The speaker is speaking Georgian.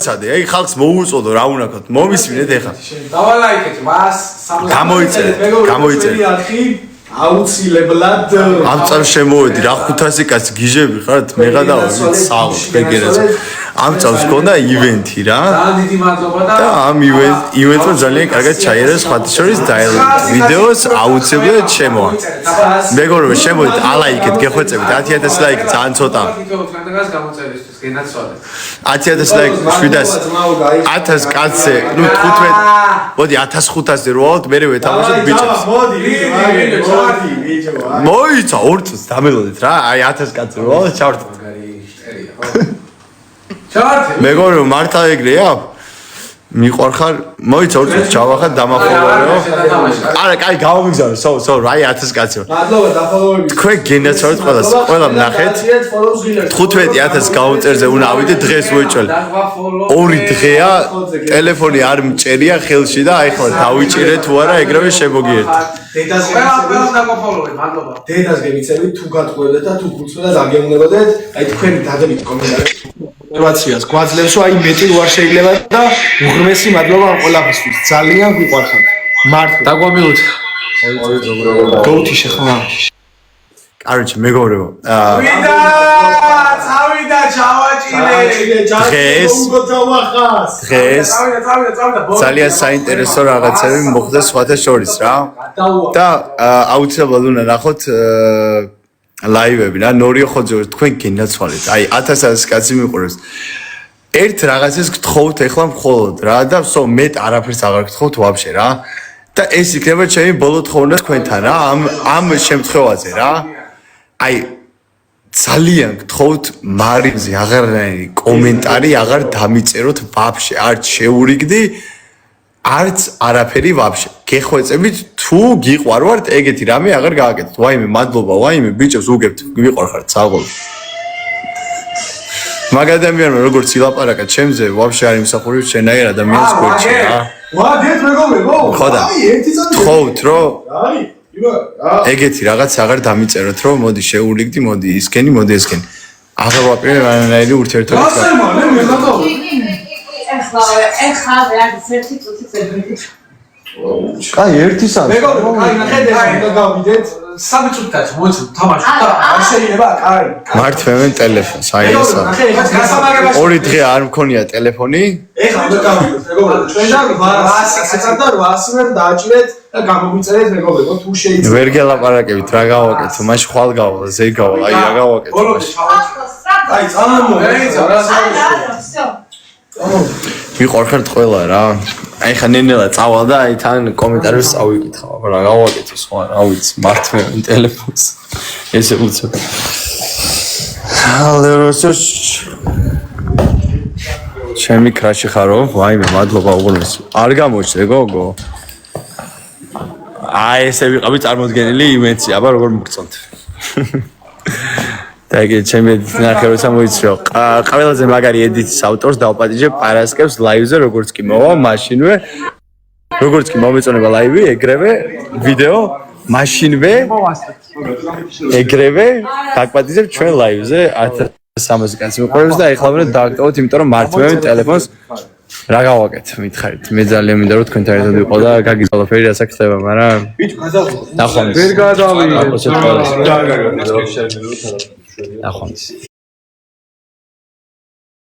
სადე, აი ხალხს მოუწოდო რა უნდა გქოთ. მომისმინეთ ეხლა. დავალაიქეთ მას 60. გამოიწერეთ. აუცილებლად ამ წამს შემოვედი რა 500 კაცი გიჟები ხართ მეღადა საღო ბეგერაც ამ წამს გქონდა ივენთი რა ძალიან დიდი მადლობა და ამ ივენტს ძალიან კარგად ჩაიერა სხვათა შორის ვიდეოს აუცილებლად შემოვა მეგობრებო შემოვიდეთ ალაიქეთ გეხვეწებით 10000 ლაიქი ძალიან ცოტა 10000 ლაიქი 700 კაცზე ნუ 15 მოდი 1500 რო ავთ მე ვეთამაშოთ ბიჭებს მოიცა ორწს დამელოდეთ რა აი 1000 კაცი რო ჩავართ მეგობრებო მართლა ეგრეა მიყვარხარ მოიცა ორწს ჩავახარ დამაფოლოვეო არა კაი გამომიგზავნე სო რა 1000 კაცი რო მადლობა დაფოლოვებით თქვენ გენაცვალეთ ყველამ ნახეთ 15000 გაუწერზე უნდა ავიდე დღეს ვეჭველ 2 დღეა ტელეფონი არ მწერია ხელში და აი ხლა დავიჭირე თუ არა ეგრევე შემოგიერთო დედას დაგაფოლოვეთ მადლობა დედას გემიცებით თუ გატყუებდეთ და თუ გულწრფელად აგეუნებოდეთ აი თქვენ დადებით კომენტარებში ინფორმაციას გვაძლევს აი მეტი უარ შეიძლება და უღრმესი მადლობა ამ ყველაფერთვის ძალიან გვიყვარხართ მართლა დაგვამილოთ გოუთი შეხლა კაროჩე მეგობრებო წავიდა ჩავაჭილე დღეს ძალიან საინტერესო რაღაცები მოხდა სხვათა შორის რა და აუცილებლად უნდა ნახოთ ლაივები რა ნორიო ხოძე თქვენ გენაცვალეთ აი 1000 კაცი მიყურებს ერთ რაღაცას გთხოვთ ეხლა მხოლოდ რა და ვსო მეტ არაფერს აღარ გთხოვთ ვაფშე რა და ეს იქნება ჩემი ბოლო თხოვნა თქვენთან რა ამ შემთხვევაზე რა აი ძალიან გთხოვთ მარიმზე აღარნაირი კომენტარი აღარ დამიწეროთ ვაფშე არც შეურიგდი არც არაფერი ვაფშე გეხვეწებით თუ გიყვარვართ ეგეთი რამე აღარ გააკეთოთ ვაიმე მადლობა ვაიმე ბიჭებს უგებთ გვიყვარხართ საღოლ მაგ ადამიანმა როგორც ილაპარაკა ჩემზე ვაფშე არ იმსახურებს შენაირ ადამიანს გვერდში რა ვა დედ მეგობრებო ხოდა აი ერთი წუთი თხოვთ რომ აი ეგეთი რაღაც აღარ დამიწეროთ რომ მოდი შეურიგდი მოდი ისქენი მოდი ესქენი აღარ ვაპირებ რანაირი ურთიერთობით ასემა მე მეგობრებო ეხლა რაღაც ერთი წუთი წერდით. კაი ერთი საათი მეგობრებო კაი ნახეთ ეს უნდა გავიდეთ 3 წუთად მოიწევ თამაში და არ შეიძლება კაი მართვენ ტელეფონს აი ეს ნახე ეხლა გასამაგებაში 2 დღე არ მქონია ტელეფონი ეხლა უნდა გავიდეთ მეგობრებო ჩვენ და 800 და 800-ად დააჭირეთ და გამომიწერეთ მეგობრებო თუ შეიძლება ვერ გელაპარაკებით რა გავაკეთო მაშინ ხვალ გავალ ზე გავალ აი რა გავაკეთო ბოლომდე აი წამო ვიყარხართ ყველა რა აი ხა ნენელა წავალ და აი თან კომენტარებს წავიკითხავ აბა რა გავაკეთო სხვა რა ვიცი მართვენ ტელეფონს ესე უცებ ალეროსოს ჩემი კრაში ხარო ვაიმე მადლობა უღრმეს არ გამოჩნდა გოგო აი ესე ვიყავი წარმოდგენილი იმეცი აბა როგორ მოგწონთ და ეგ ჩემი ნახე როცა მოიცრიო ყველაზე მაგარი ედიტის ავტორს დავპატიჟებ პარასკევს ლაივზე როგორც კი მოვა მაშინვე როგორც კი მომეწონება ლაივი ეგრევე ვიდეო მაშინვე ეგრევე დაგპატიჟებ ჩვენ ლაივზე 1300 კაცი მიყურებს და ეხლა უნდა დააქტოვოთ იმიტომ რომ მართვენ ტელეფონს რა გავაკეთე მითხარით მე ძალიან მინდა რომ თქვენთან ერთად ვიყო და გაგიზალო ფერი რასაც ხდება მაგრამ ნახონს ვერ გადავიდე ნახონს